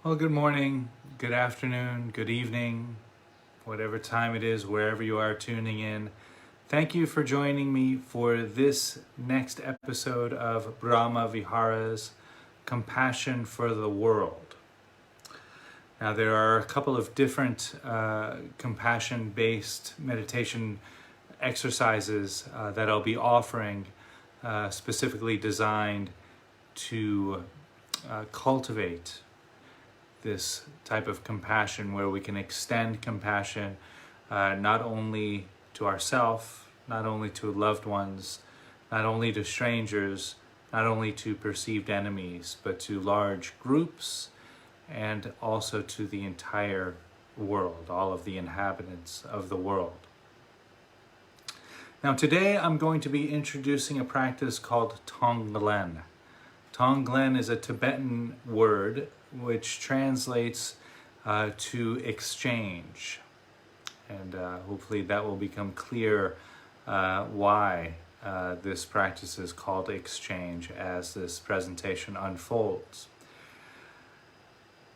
Well, good morning, good afternoon, good evening, whatever time it is, wherever you are tuning in. Thank you for joining me for this next episode of Brahma Viharas, Compassion for the World. Now, there are a couple of different compassion-based meditation exercises that I'll be offering, specifically designed to cultivate this type of compassion, where we can extend compassion not only to ourselves, not only to loved ones, not only to strangers, not only to perceived enemies, but to large groups and also to the entire world, all of the inhabitants of the world. Now today I'm going to be introducing a practice called Tonglen. Tonglen is a Tibetan word which translates to exchange. And hopefully that will become clear why this practice is called exchange as this presentation unfolds.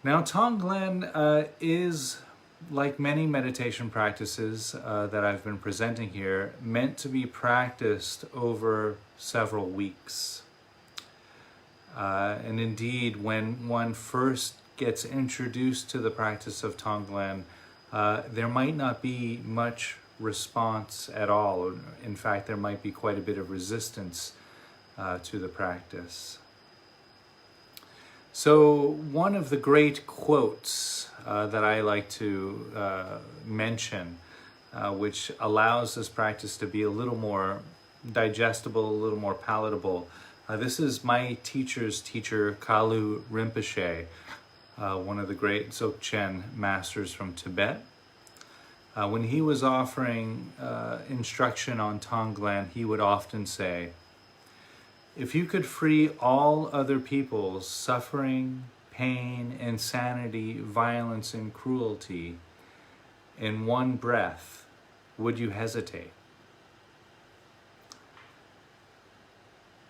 Now, Tonglen is, like many meditation practices that I've been presenting here, meant to be practiced over several weeks. And indeed, when one first gets introduced to the practice of Tonglen, there might not be much response at all. In fact, there might be quite a bit of resistance to the practice. So one of the great quotes that I like to mention, which allows this practice to be a little more digestible, a little more palatable, this is my teacher's teacher, Kalu Rinpoche, one of the great Dzogchen masters from Tibet. When he was offering instruction on Tonglen, he would often say, "If you could free all other people's suffering, pain, insanity, violence, and cruelty in one breath, would you hesitate?"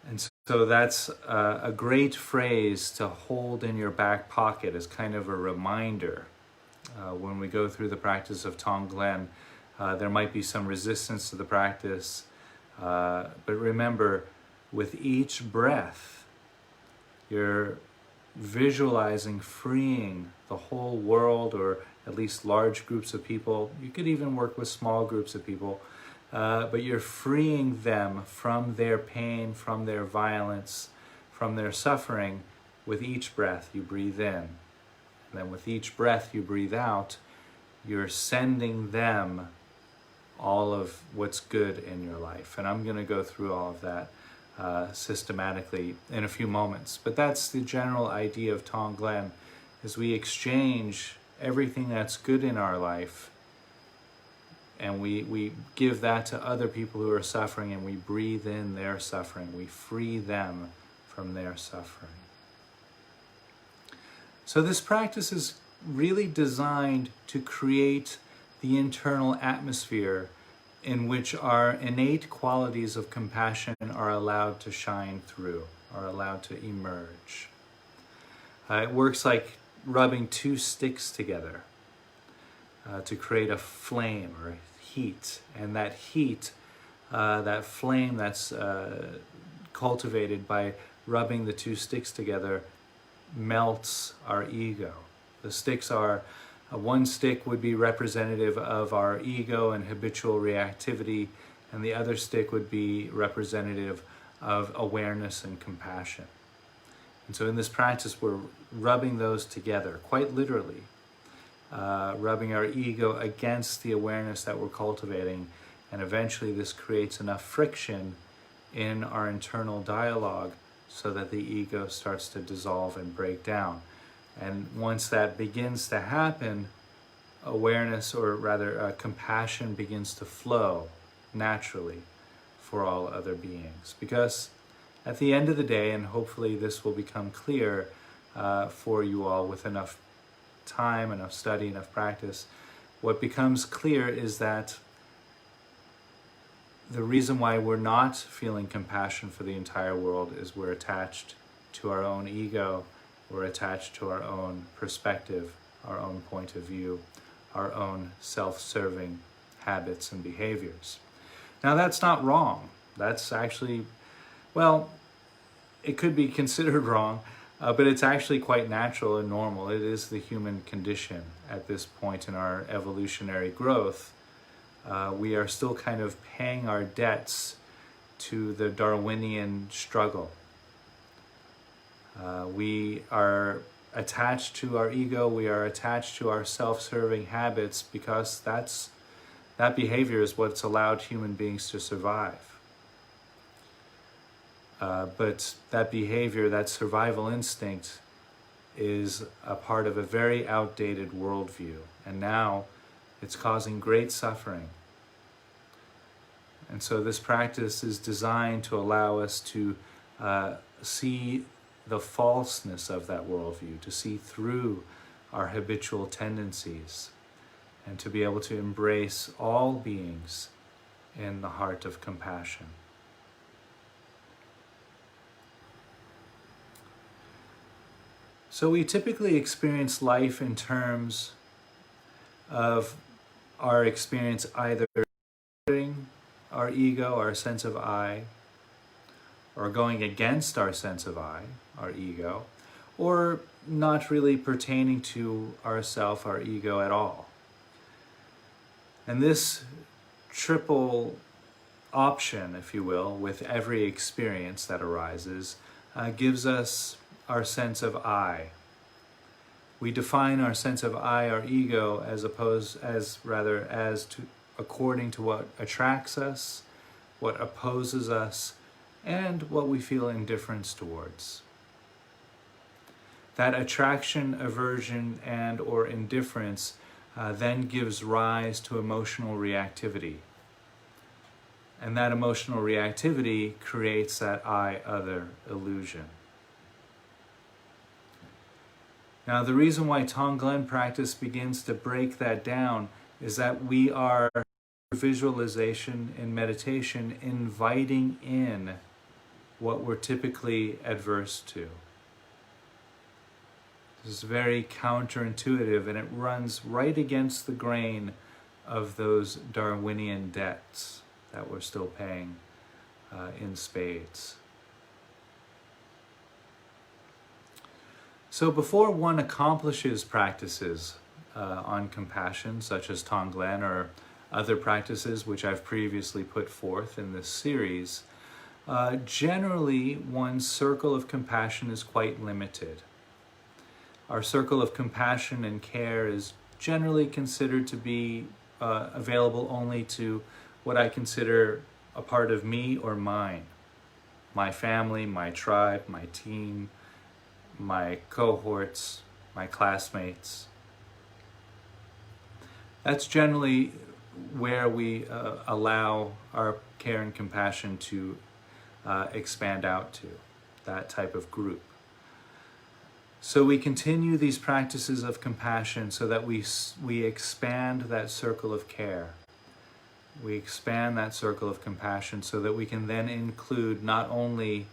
And so that's a great phrase to hold in your back pocket as kind of a reminder. When we go through the practice of Tonglen, there might be some resistance to the practice, but remember, with each breath, you're visualizing freeing the whole world, or at least large groups of people. You could even work with small groups of people. But you're freeing them from their pain, from their violence, from their suffering with each breath you breathe in. And then with each breath you breathe out, you're sending them all of what's good in your life. And I'm going to go through all of that systematically in a few moments. But that's the general idea of Tonglen, is we exchange everything that's good in our life, and we give that to other people who are suffering, and we breathe in their suffering. We free them from their suffering. So this practice is really designed to create the internal atmosphere in which our innate qualities of compassion are allowed to shine through, are allowed to emerge. It works like rubbing two sticks together to create a flame or heat, and that heat, that flame that's cultivated by rubbing the two sticks together, melts our ego. The sticks are, one stick would be representative of our ego and habitual reactivity, and the other stick would be representative of awareness and compassion. And so in this practice, we're rubbing those together, quite literally. Rubbing our ego against the awareness that we're cultivating, and eventually this creates enough friction in our internal dialogue so that the ego starts to dissolve and break down. And once that begins to happen, awareness, or rather compassion, begins to flow naturally for all other beings. Because at the end of the day, and hopefully this will become clear for you all with enough time, enough study, enough practice, what becomes clear is that the reason why we're not feeling compassion for the entire world is we're attached to our own ego We're attached to our own perspective, our own point of view, our own self-serving habits and behaviors. Now that's not wrong. That's actually, well, it could be considered wrong, but it's actually quite natural and normal. It is the human condition at this point in our evolutionary growth. We are still kind of paying our debts to the Darwinian struggle. We are attached to our ego, we are attached to our self-serving habits because that behavior is what's allowed human beings to survive. But that behavior, that survival instinct, is a part of a very outdated worldview, and now it's causing great suffering. And so this practice is designed to allow us to see the falseness of that worldview, to see through our habitual tendencies, and to be able to embrace all beings in the heart of compassion. So we typically experience life in terms of our experience either our ego, our sense of I, or going against our sense of I, our ego, or not really pertaining to ourself, our ego at all. And this triple option, if you will, with every experience that arises, gives us our sense of I. We define our sense of I, our ego, according to what attracts us, what opposes us, and what we feel indifference towards. That attraction, aversion, and or indifference then gives rise to emotional reactivity. And that emotional reactivity creates that I-other illusion. Now, the reason why Tonglen practice begins to break that down is that we are, visualization and meditation, inviting in what we're typically adverse to. This is very counterintuitive, and it runs right against the grain of those Darwinian debts that we're still paying in spades. So before one accomplishes practices on compassion, such as Tonglen or other practices which I've previously put forth in this series, generally one's circle of compassion is quite limited. Our circle of compassion and care is generally considered to be available only to what I consider a part of me or mine. My family, my tribe, my team, my cohorts, my classmates. That's generally where we allow our care and compassion to expand out to, that type of group. So we continue these practices of compassion so that we expand that circle of care. We expand that circle of compassion so that we can then include not only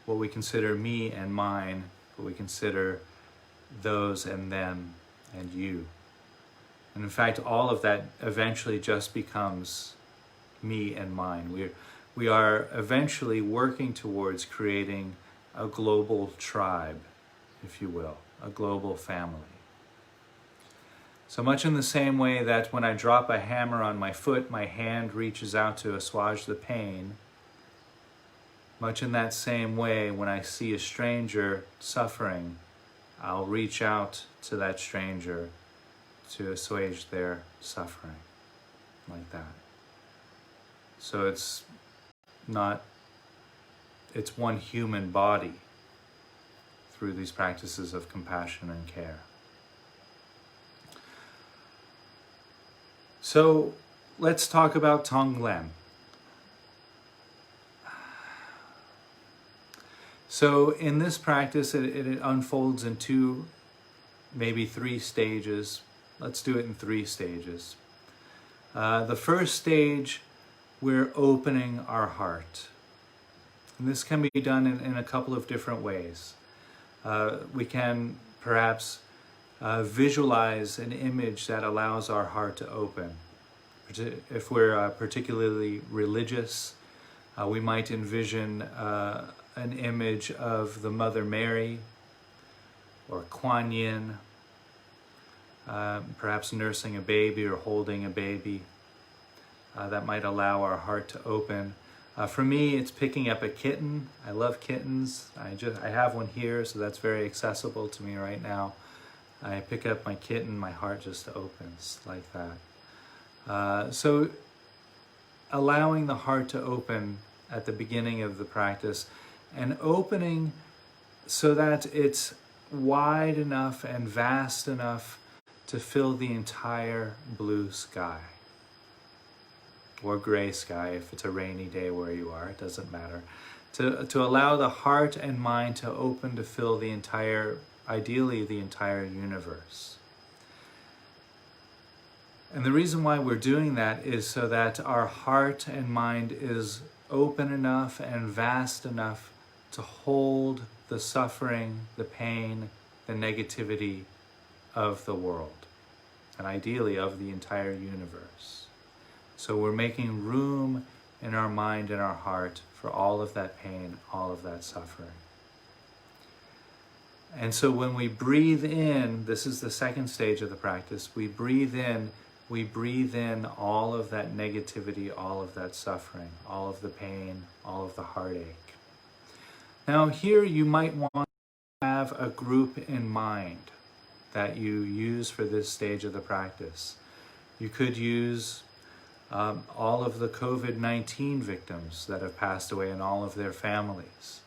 what we consider me and mine, but we consider those and them and you. And in fact, all of that eventually just becomes me and mine. We are eventually working towards creating a global tribe, if you will, a global family. So much in the same way that when I drop a hammer on my foot, my hand reaches out to assuage the pain, much in that same way, when I see a stranger suffering, I'll reach out to that stranger to assuage their suffering, like that. So it's one human body through these practices of compassion and care. So let's talk about Tonglen. So in this practice, it unfolds in two, maybe three stages. Let's do it in three stages. The first stage, we're opening our heart. And this can be done in a couple of different ways. We can perhaps visualize an image that allows our heart to open. If we're particularly religious, we might envision an image of the Mother Mary or Kuan Yin, perhaps nursing a baby or holding a baby. That might allow our heart to open. For me, it's picking up a kitten. I love kittens. I have one here, so that's very accessible to me right now. I pick up my kitten, my heart just opens like that. So allowing the heart to open at the beginning of the practice, and opening so that it's wide enough and vast enough to fill the entire blue sky. Or gray sky if it's a rainy day where you are, it doesn't matter. To allow the heart and mind to open to fill the entire, ideally the entire universe. And the reason why we're doing that is so that our heart and mind is open enough and vast enough to hold the suffering, the pain, the negativity of the world, and ideally of the entire universe. So we're making room in our mind and our heart for all of that pain, all of that suffering. And so when we breathe in, this is the second stage of the practice, we breathe in all of that negativity, all of that suffering, all of the pain, all of the heartache. Now here you might want to have a group in mind that you use for this stage of the practice. You could use all of the COVID-19 victims that have passed away and all of their families.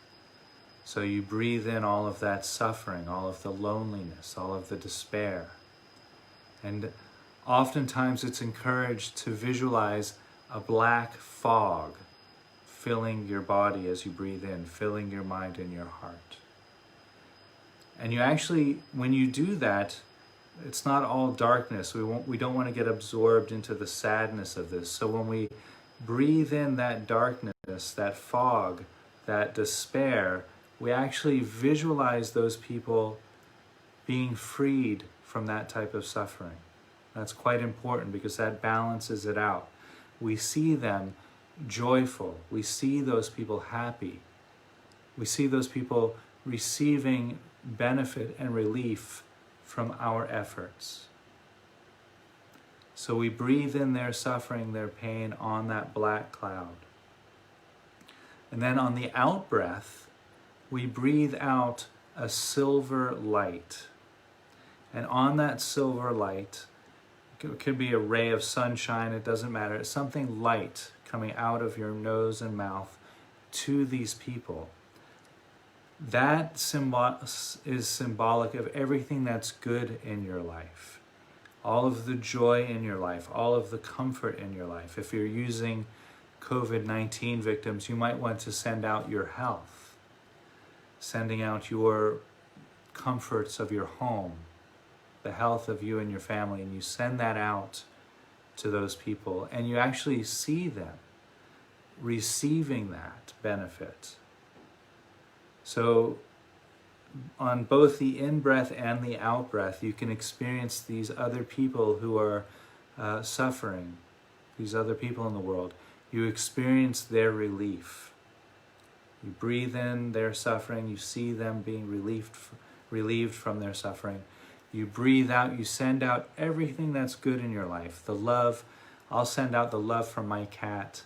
So you breathe in all of that suffering, all of the loneliness, all of the despair. And oftentimes it's encouraged to visualize a black fog filling your body as you breathe in, filling your mind and your heart. And you actually, when you do that, it's not all darkness. We don't want to get absorbed into the sadness of this. So when we breathe in that darkness, that fog, that despair, we actually visualize those people being freed from that type of suffering. That's quite important because that balances it out. We see them joyful. We see those people happy. We see those people receiving benefit and relief from our efforts. So we breathe in their suffering, their pain on that black cloud. And then on the out breath, we breathe out a silver light. And on that silver light, it could be a ray of sunshine, it doesn't matter. It's something light coming out of your nose and mouth to these people. That is symbolic of everything that's good in your life. All of the joy in your life, all of the comfort in your life. If you're using COVID-19 victims, you might want to send out your health, sending out your comforts of your home, the health of you and your family, and you send that out to those people, and you actually see them receiving that benefit. So on both the in-breath and the out-breath, you can experience these other people who are suffering, these other people in the world. You experience their relief. You breathe in their suffering, you see them being relieved from their suffering. You breathe out, you send out everything that's good in your life. The love, I'll send out the love from my cat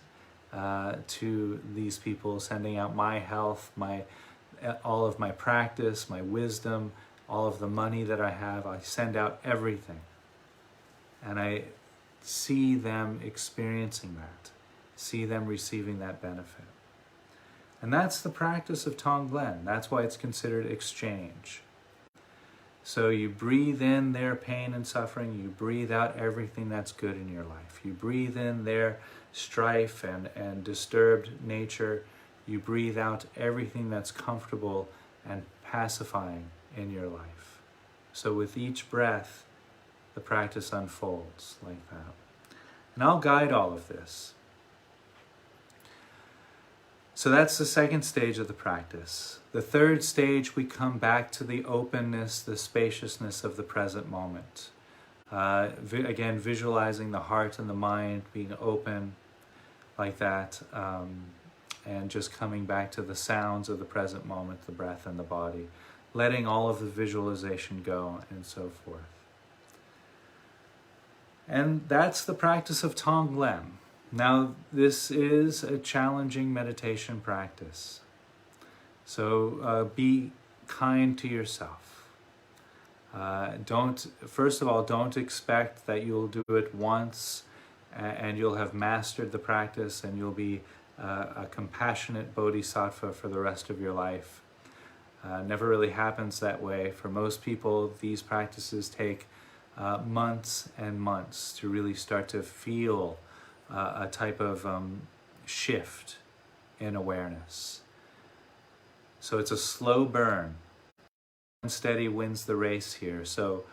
to these people, sending out my health, all of my practice, my wisdom, all of the money that I have. I send out everything. And I see them experiencing that, see them receiving that benefit. And that's the practice of Tonglen. That's why it's considered exchange. So you breathe in their pain and suffering, you breathe out everything that's good in your life. You breathe in their strife and disturbed nature. You breathe out everything that's comfortable and pacifying in your life. So with each breath, the practice unfolds like that. And I'll guide all of this. So that's the second stage of the practice. The third stage, we come back to the openness, the spaciousness of the present moment. Again, visualizing the heart and the mind being open like that, and just coming back to the sounds of the present moment, the breath and the body, letting all of the visualization go and so forth. And that's the practice of Tonglen. Now, this is a challenging meditation practice. So be kind to yourself. First of all, don't expect that you'll do it once and you'll have mastered the practice and you'll be a compassionate bodhisattva for the rest of your life. Never really happens that way. For most people, these practices take months and months to really start to feel a type of shift in awareness. So it's a slow burn. Steady wins the race here. So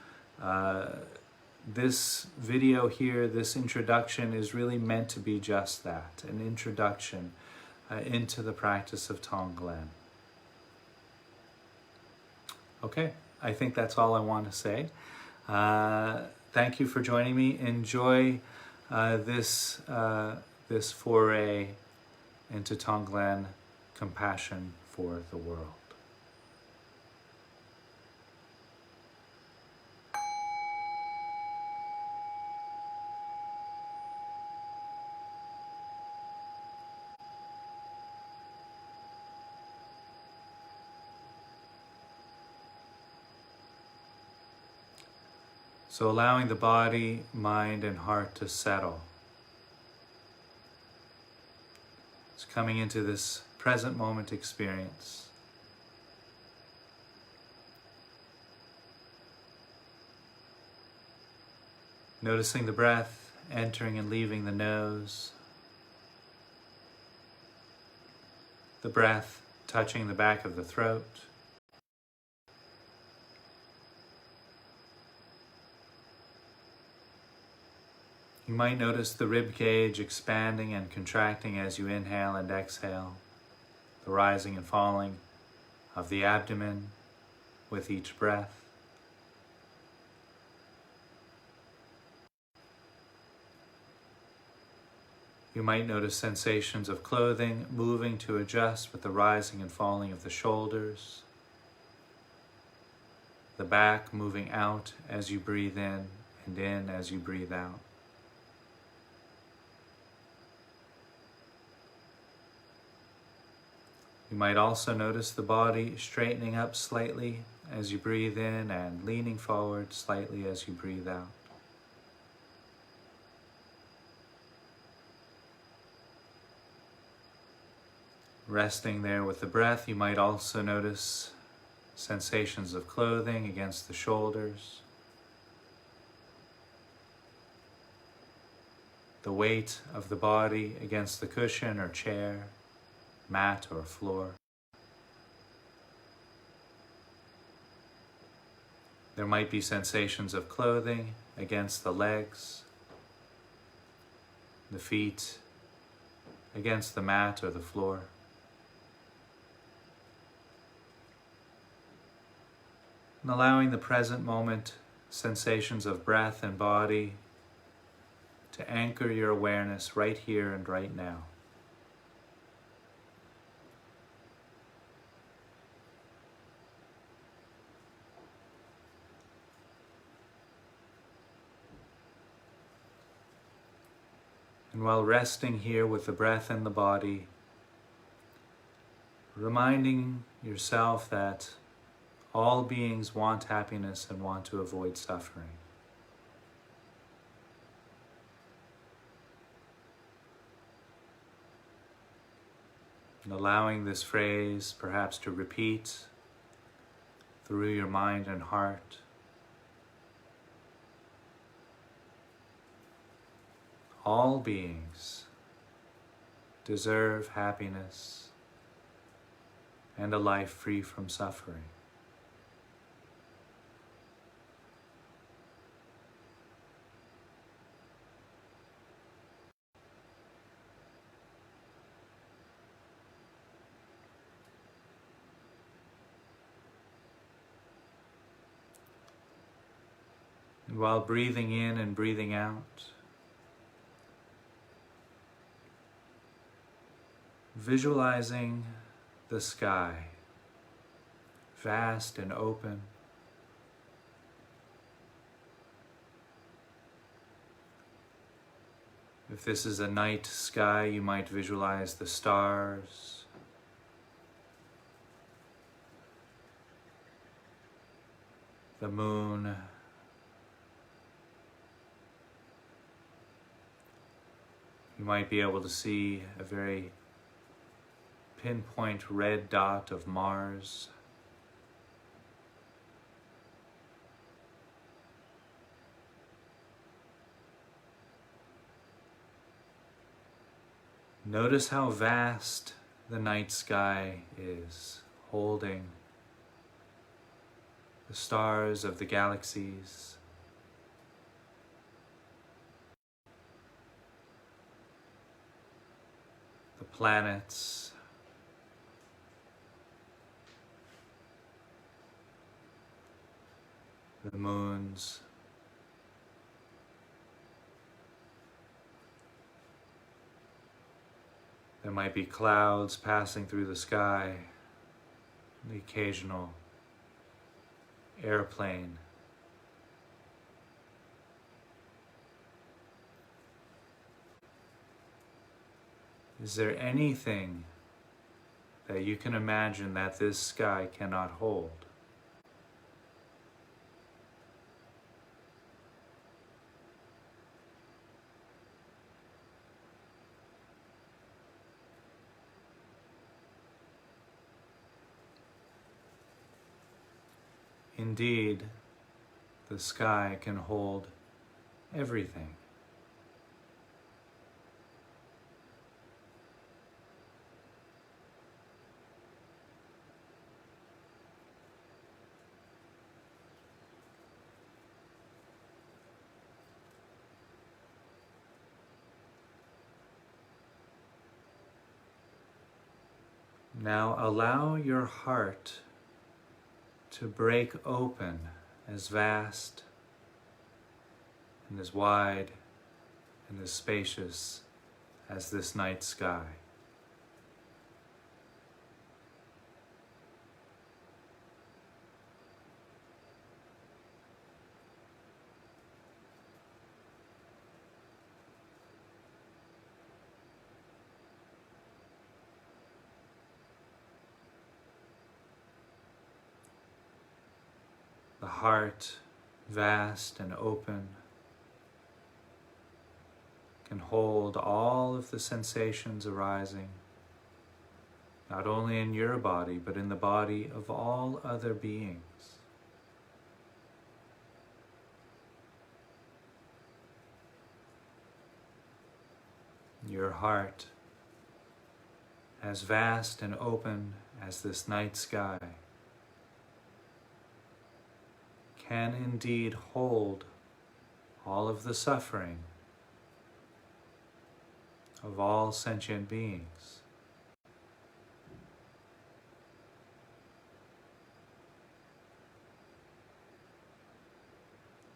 this video here, this introduction is really meant to be just that, an introduction into the practice of Tonglen. Okay, I think that's all I want to say. Thank you for joining me. Enjoy this foray into Tonglen compassion for the world. So allowing the body, mind, and heart to settle. It's coming into this present moment experience. Noticing the breath entering and leaving the nose. The breath touching the back of the throat. You might notice the rib cage expanding and contracting as you inhale and exhale, the rising and falling of the abdomen with each breath. You might notice sensations of clothing moving to adjust with the rising and falling of the shoulders, the back moving out as you breathe in and in as you breathe out. You might also notice the body straightening up slightly as you breathe in and leaning forward slightly as you breathe out. Resting there with the breath, you might also notice sensations of clothing against the shoulders, the weight of the body against the cushion or chair, mat or floor. There might be sensations of clothing against the legs, the feet against the mat or the floor. And allowing the present moment sensations of breath and body to anchor your awareness right here and right now. And while resting here with the breath and the body, reminding yourself that all beings want happiness and want to avoid suffering. And allowing this phrase perhaps to repeat through your mind and heart. All beings deserve happiness and a life free from suffering. And while breathing in and breathing out, visualizing the sky, vast and open. If this is a night sky, you might visualize the stars, the moon, you might be able to see a very pinpoint red dot of Mars. Notice how vast the night sky is, holding the stars of the galaxies, the planets, the moons. There might be clouds passing through the sky, the occasional airplane. Is there anything that you can imagine that this sky cannot hold? Indeed, the sky can hold everything. Now allow your heart to break open as vast and as wide and as spacious as this night sky. The heart, vast and open, can hold all of the sensations arising, not only in your body, but in the body of all other beings. Your heart, as vast and open as this night sky, can indeed hold all of the suffering of all sentient beings.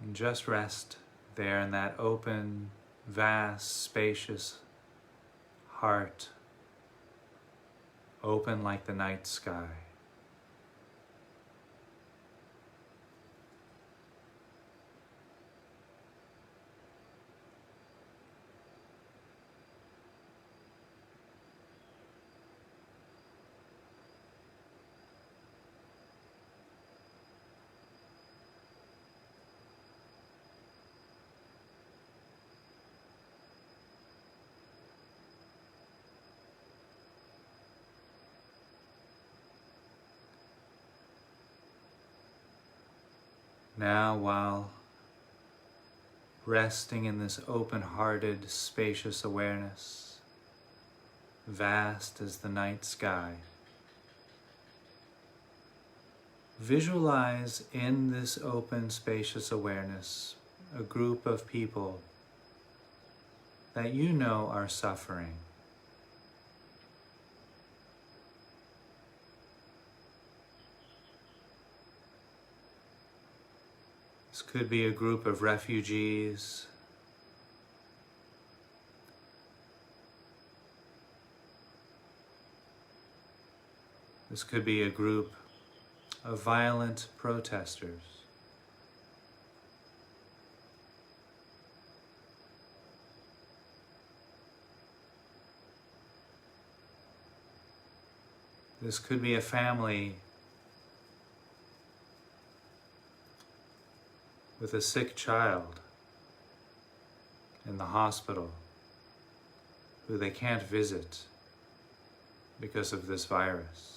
And just rest there in that open, vast, spacious heart, open like the night sky. Now, while resting in this open-hearted, spacious awareness, vast as the night sky, visualize in this open, spacious awareness a group of people that you know are suffering. This could be a group of refugees. This could be a group of violent protesters. This could be a family with a sick child in the hospital who they can't visit because of this virus.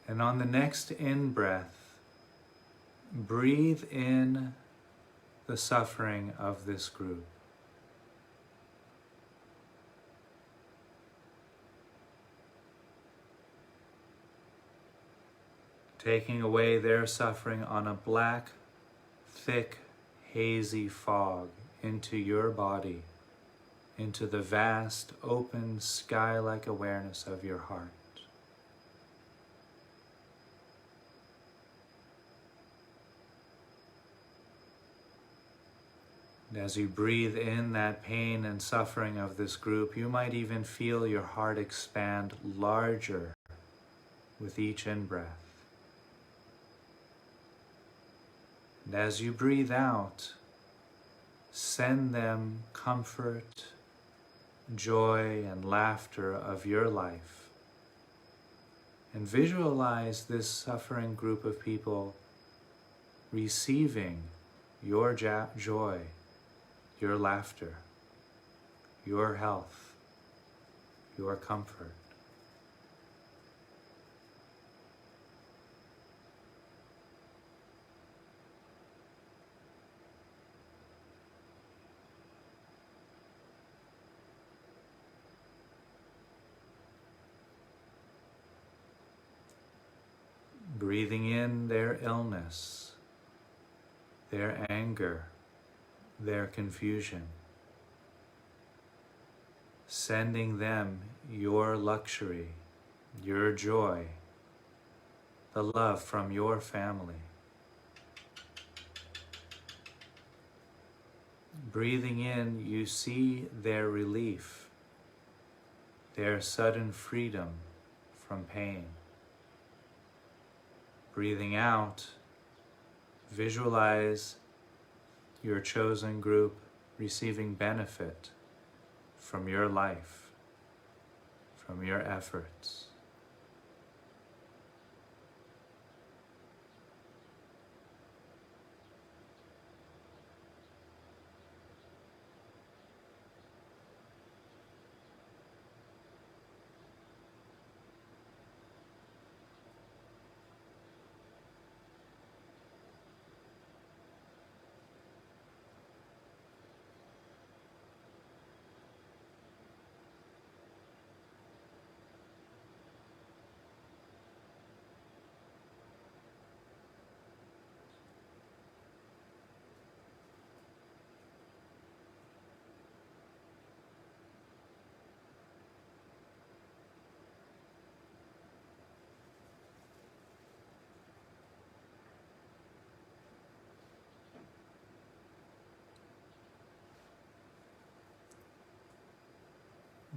And on the next in-breath, breathe in the suffering of this group. Taking away their suffering on a black, thick, hazy fog into your body, into the vast, open, sky-like awareness of your heart. And as you breathe in that pain and suffering of this group, you might even feel your heart expand larger with each in-breath. And as you breathe out, send them comfort, joy, and laughter of your life. And visualize this suffering group of people receiving your joy, your laughter, your health, your comfort. Breathing in their illness, their anger, their confusion, sending them your luxury, your joy, the love from your family. Breathing in, you see their relief, their sudden freedom from pain. Breathing out, visualize your chosen group receiving benefit from your life, from your efforts.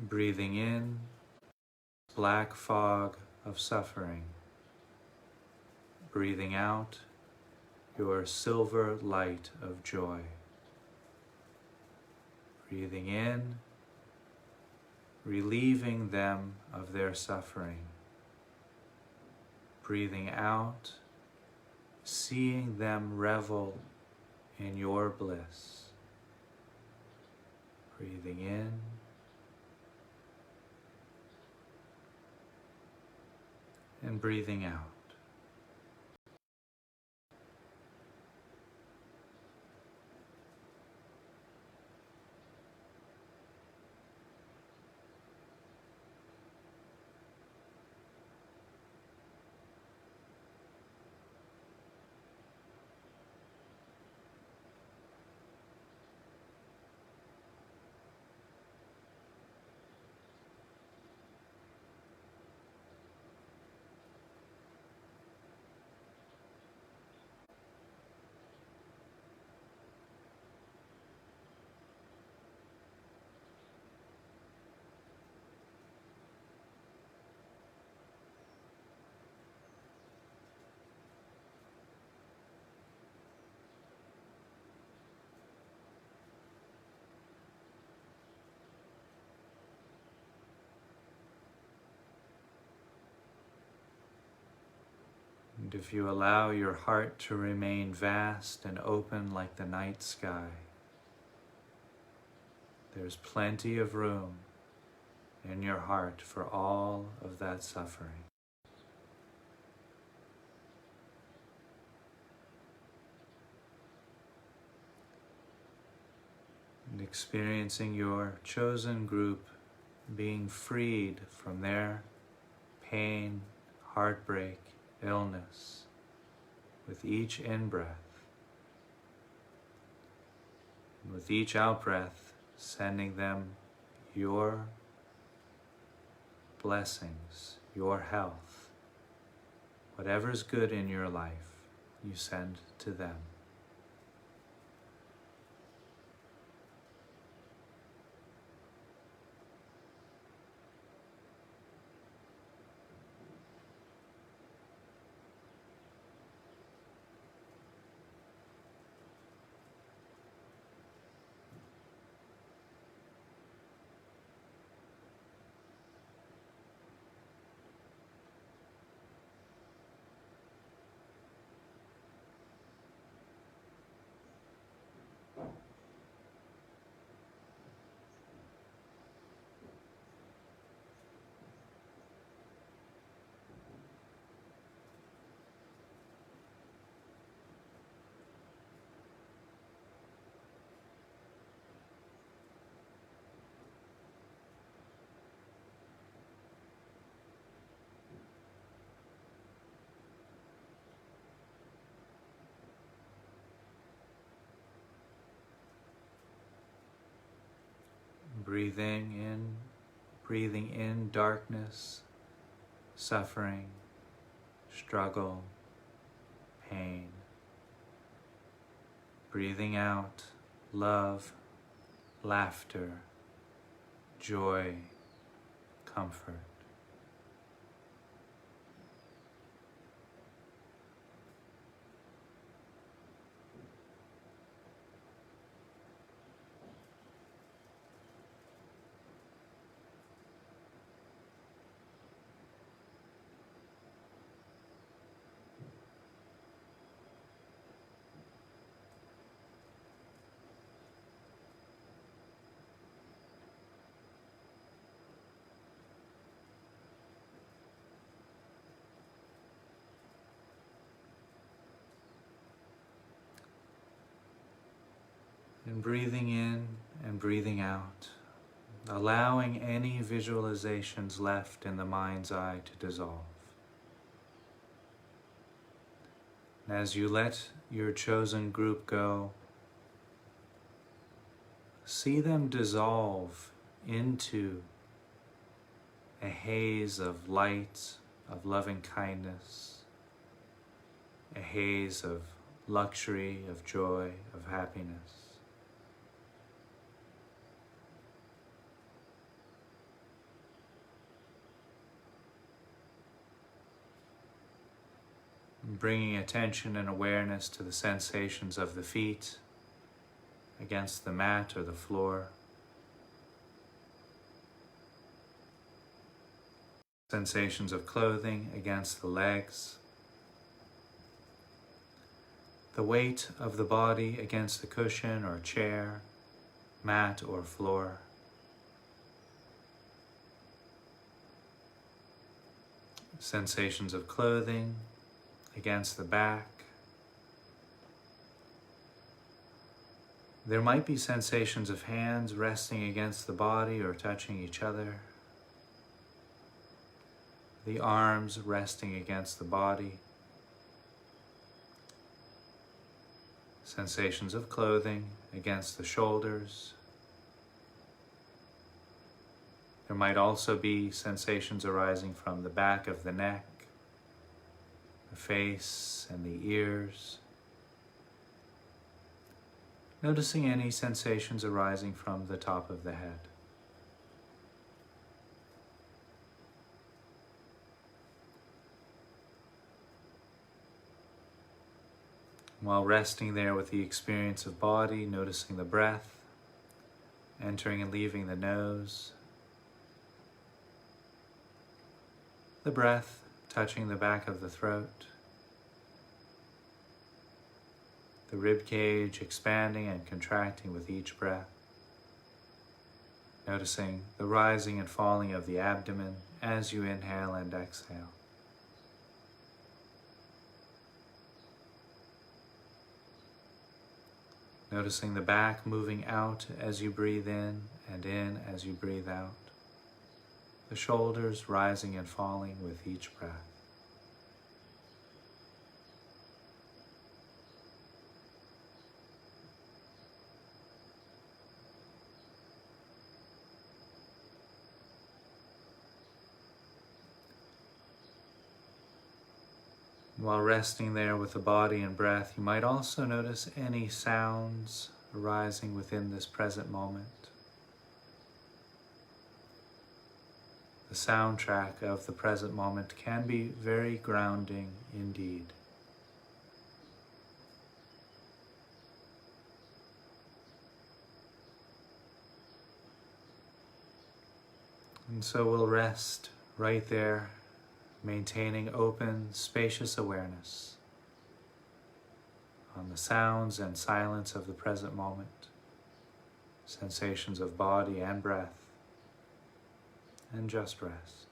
Breathing in, black fog of suffering. Breathing out, your silver light of joy. Breathing in, relieving them of their suffering. Breathing out, seeing them revel in your bliss. Breathing in, and breathing out. And if you allow your heart to remain vast and open like the night sky, there's plenty of room in your heart for all of that suffering. And experiencing your chosen group being freed from their pain, heartbreak, illness with each in-breath, and with each out-breath sending them your blessings, your health, whatever's good in your life, you send to them. Breathing in darkness, suffering, struggle, pain. Breathing out love, laughter, joy, comfort. And breathing in and breathing out, allowing any visualizations left in the mind's eye to dissolve. And as you let your chosen group go, see them dissolve into a haze of light, of loving kindness, a haze of luxury, of joy, of happiness. Bringing attention and awareness to the sensations of the feet against the mat or the floor. Sensations of clothing against the legs. The weight of the body against the cushion or chair, mat or floor. Sensations of clothing against the back. There might be sensations of hands resting against the body or touching each other. The arms resting against the body. Sensations of clothing against the shoulders. There might also be sensations arising from the back of the neck, the face and the ears. Noticing any sensations arising from the top of the head. While resting there with the experience of body, noticing the breath, entering and leaving the nose, the breath touching the back of the throat, the rib cage expanding and contracting with each breath. Noticing the rising and falling of the abdomen as you inhale and exhale. Noticing the back moving out as you breathe in as you breathe out. The shoulders rising and falling with each breath. While resting there with the body and breath, you might also notice any sounds arising within this present moment. The soundtrack of the present moment can be very grounding indeed. And so we'll rest right there, maintaining open, spacious awareness on the sounds and silence of the present moment, sensations of body and breath, and just rest.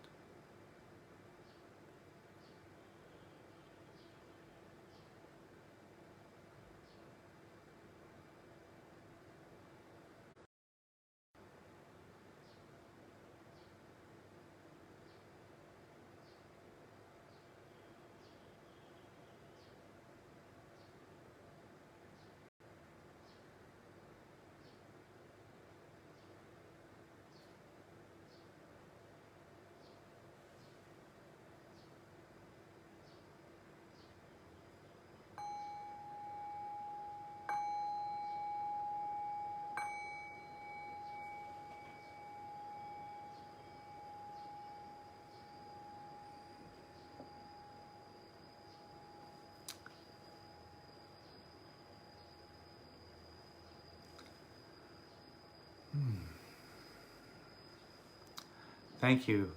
Thank you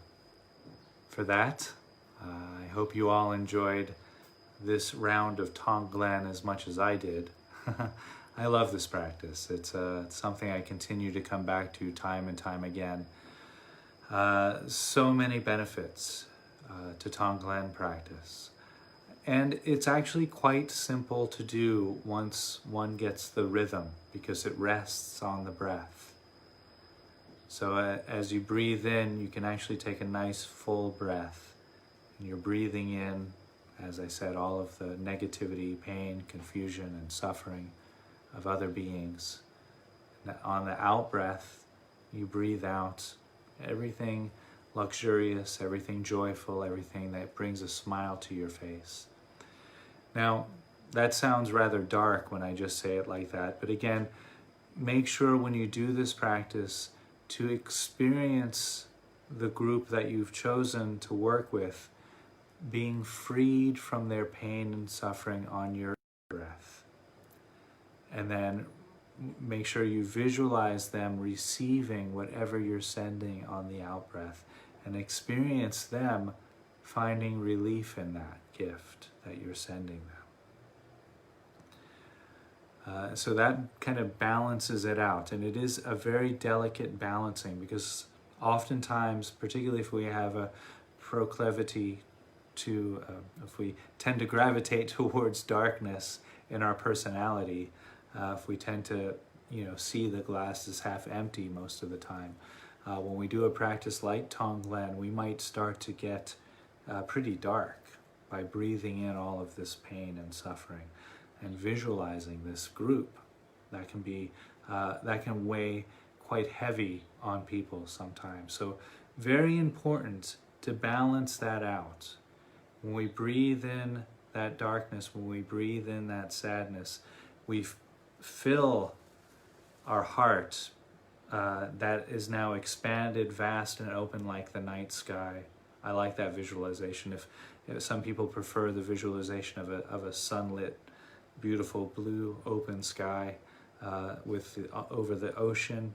for that. I hope you all enjoyed this round of Tonglen as much as I did. I love this practice. It's something I continue to come back to time and time again. So many benefits to Tonglen practice. And it's actually quite simple to do once one gets the rhythm, because it rests on the breath. So as you breathe in, you can actually take a nice full breath. And you're breathing in, as I said, all of the negativity, pain, confusion, and suffering of other beings. On the out breath, you breathe out everything luxurious, everything joyful, everything that brings a smile to your face. Now, that sounds rather dark when I just say it like that, but again, make sure when you do this practice to experience the group that you've chosen to work with being freed from their pain and suffering on your breath. And then make sure you visualize them receiving whatever you're sending on the out breath, and experience them finding relief in that gift that you're sending them. So that kind of balances it out, and it is a very delicate balancing, because oftentimes, particularly if we have a proclivity to, if we tend to gravitate towards darkness in our personality, if we tend to, see the glass as half empty most of the time, when we do a practice like Tonglen, we might start to get pretty dark by breathing in all of this pain and suffering and visualizing this group. That can be that can weigh quite heavy on people sometimes. So very important to balance that out. When we breathe in that darkness, when we breathe in that sadness, we fill our heart that is now expanded, vast, and open like the night sky. I like that visualization. If some people prefer the visualization of a sunlit, beautiful blue open sky over the ocean,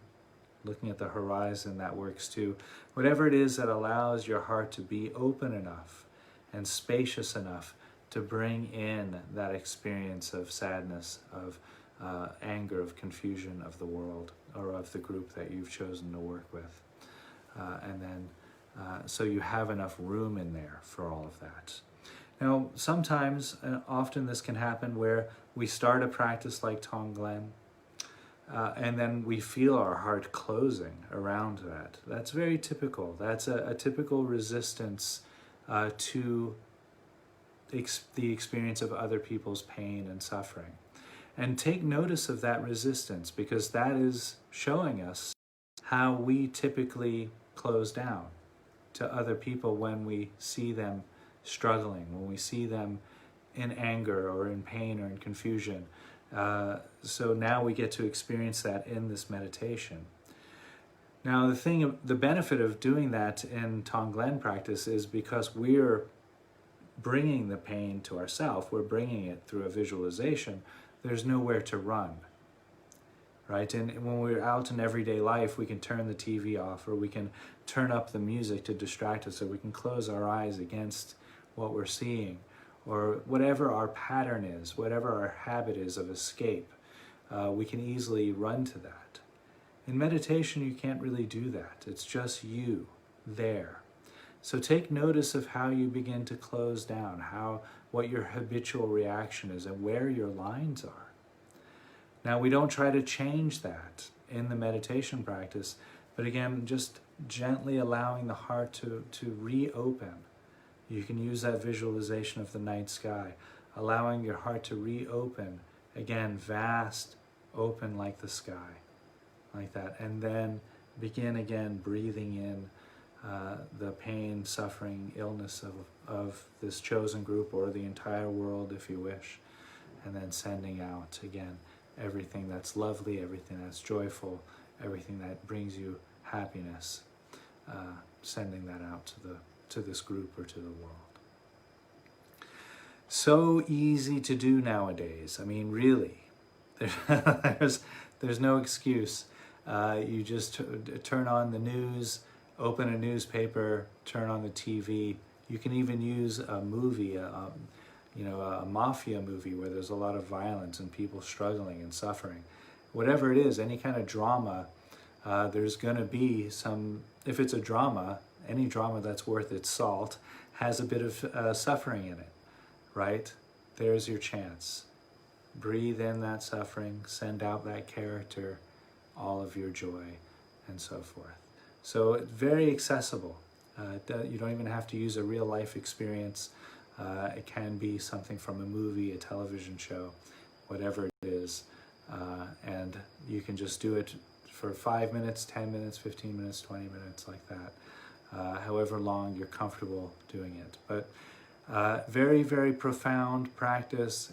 looking at the horizon, that works too. Whatever it is that allows your heart to be open enough and spacious enough to bring in that experience of sadness, of anger, of confusion of the world or of the group that you've chosen to work with. And then so you have enough room in there for all of that. Now, sometimes, often this can happen where we start a practice like Tonglen, and then we feel our heart closing around that. That's very typical. That's a typical resistance to the experience of other people's pain and suffering. And take notice of that resistance, because that is showing us how we typically close down to other people when we see them struggling, when we see them in anger or in pain or in confusion. So now we get to experience that in this meditation. Now the benefit of doing that in Tonglen practice is because we're bringing the pain to ourselves, we're bringing it through a visualization, there's nowhere to run, right? And when we're out in everyday life, we can turn the TV off, or we can turn up the music to distract us, or we can close our eyes against what we're seeing, or whatever our pattern is, whatever our habit is of escape, we can easily run to that. In meditation, you can't really do that. It's just you there. So take notice of how you begin to close down, what your habitual reaction is, and where your lines are. Now, we don't try to change that in the meditation practice, but again, just gently allowing the heart to reopen. You can use that visualization of the night sky, allowing your heart to reopen, again, vast, open like the sky, like that. And then begin again breathing in the pain, suffering, illness of this chosen group, or the entire world if you wish, and then sending out again everything that's lovely, everything that's joyful, everything that brings you happiness, sending that out to this group or to the world. So easy to do nowadays. I mean, really, there's no excuse. You just turn on the news, open a newspaper, turn on the TV. You can even use a movie, a mafia movie where there's a lot of violence and people struggling and suffering. Whatever it is, any kind of drama, there's going to be some, if it's a drama, any drama that's worth its salt has a bit of suffering in it, right? There's your chance. Breathe in that suffering, send out that character, all of your joy, and so forth. So it's very accessible. You don't even have to use a real life experience. It can be something from a movie, a television show, whatever it is. And you can just do it for 5 minutes, 10 minutes, 15 minutes, 20 minutes, like that. However long you're comfortable doing it. But very, very profound practice,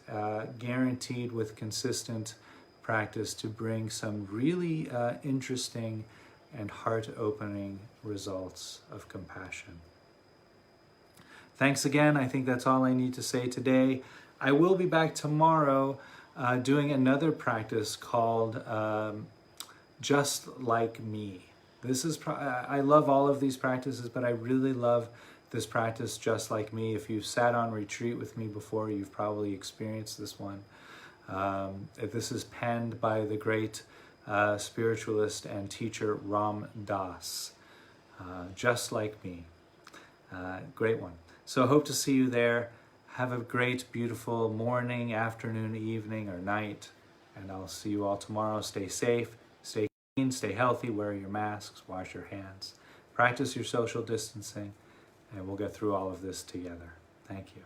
guaranteed with consistent practice to bring some really interesting and heart-opening results of compassion. Thanks again. I think that's all I need to say today. I will be back tomorrow doing another practice called Just Like Me. This is I love all of these practices, but I really love this practice, Just Like Me. If you've sat on retreat with me before, you've probably experienced this one. This is penned by the great spiritualist and teacher Ram Dass. Just Like Me. Great one. So I hope to see you there. Have a great, beautiful morning, afternoon, evening, or night. And I'll see you all tomorrow. Stay safe, stay clean, stay healthy, wear your masks, wash your hands, practice your social distancing, and we'll get through all of this together. Thank you.